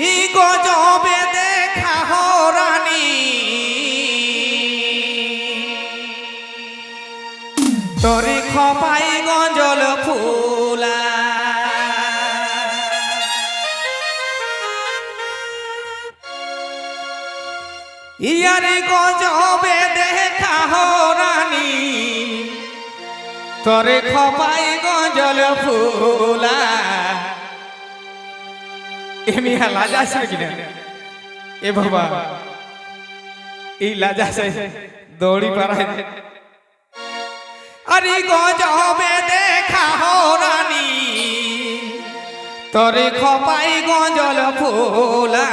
ই গজবে দেখা হরানি তোরে খপাই গঞ্জল ফুলা ইয়ারে গজবে দেখা হরানি তোরে খপাই গঞ্জল ফুলা এমনি লাজা আছে কিনা এ বাবা এই লাজা আছে দৌড়ি পারায় আরে গজবে দেখা হরানি তোরে খপাই গঞ্জল ফুলা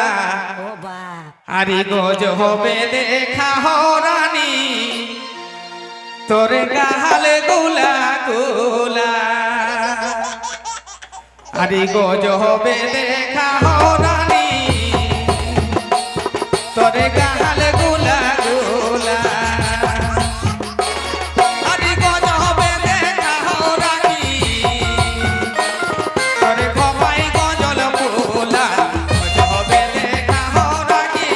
আরে গজবে দেখা হরানি তোরে গাল গোলা গোলা আরে গজবে দেখা হরানি তোরে গাল গোলা গোলা আরে গজবে দেখা হরানি তোরে খপাই গঞ্জল ফুলা গজবে দেখা হরানি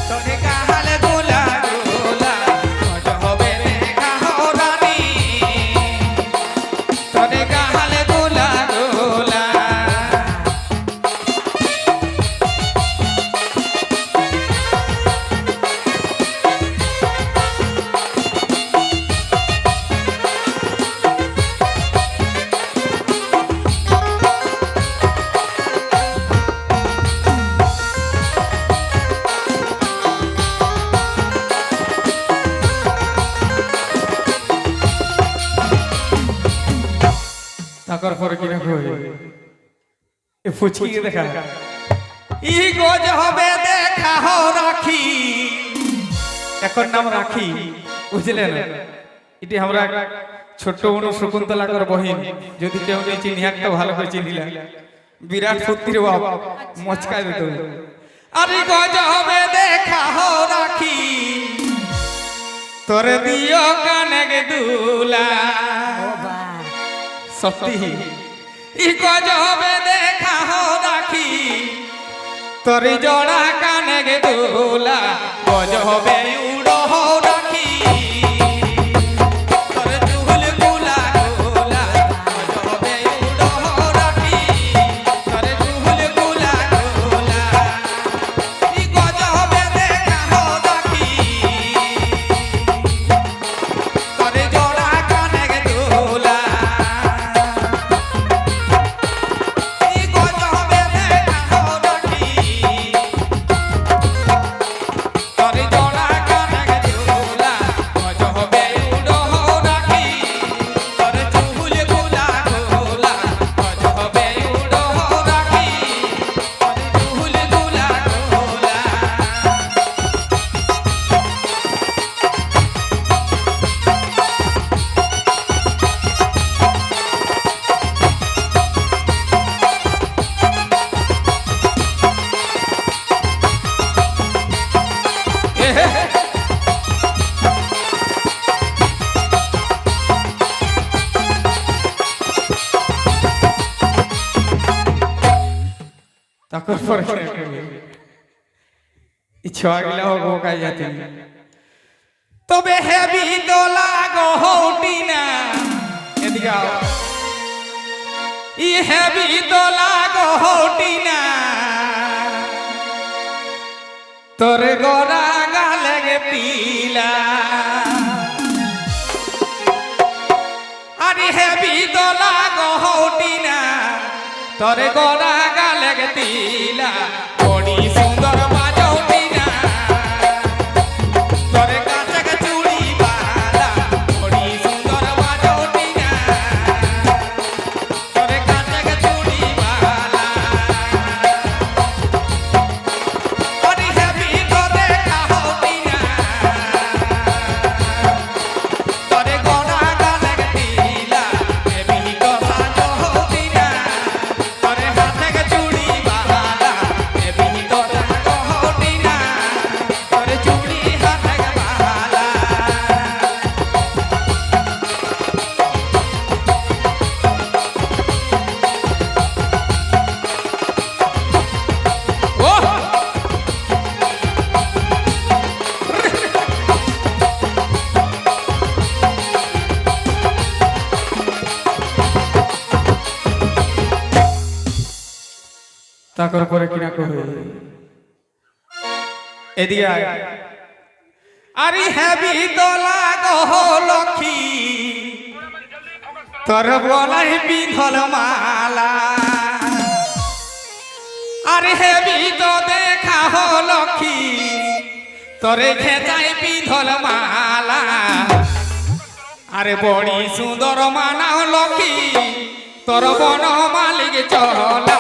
তোরে গাল গোলা গোলা গজবে দেখা হরানি তোরে গাল গোলা গোলা তাকর পরে কি রাখো এ ফুচকি দেখা ই গজ হবে দেখা হো রাখি এখন নাম রাখি বুঝলেন এটি আমরা ছোট অনু শকুন্তলাকর বহিন যদি কেউ নেই চিনি একটা ভালো করে চিনিলা বিরাট ফুর্তির বাপ মচকা দিত আরে গজ হবে দেখা হো রাখি তোরে দিও কানে গে দুলা সত্যি ই গজবে দেখা হো রাখি তোরি জড়া কানে গে দোলা গজবে উড়ো হো রাখি তোর চুল গুলা গোলা গজবে উড়ো হো রাখি তোর চুল গুলা গোলা ই গজবে দেখা হো রাখি তোরি জড়া কানে গে দোলা তাকর পরে ইচ্ছা গেলে হোক কাই যাতে তবে হেবি দোলা গহটি না এদিকে ই হেবি দোলা গহটি না তোর গোরা গালে গে পিলা আরে হেবি দোলা গহটি না তোরে গোরা গালে গে তিলা বড়ি সুন্দর বাজৌটি না তোরে কাছে গে চুড়ি বালা বড়ি সুন্দর বাজৌটি না তোরে কাছে গে চুড়ি বালা বড়ি হেবি তো দেখা হতি না তোরে গোরা গালে গে তিলা হেবি তো সাজৌটি না তোরে হাতে গে চুড়ি বালা হেবি তো দেখা তাকর পরে কিনা কহে এদিকে আয় আরে হেবি দোলা গহ লক্ষ্মী তোর বলাই বিধল মালা আরে হেবি তো দেখা হো লক্ষ্মী তোরে খেজাই বিধল মালা আরে বড়ি সুন্দর মানাও লক্ষ্মী তোর বন মালিক চলা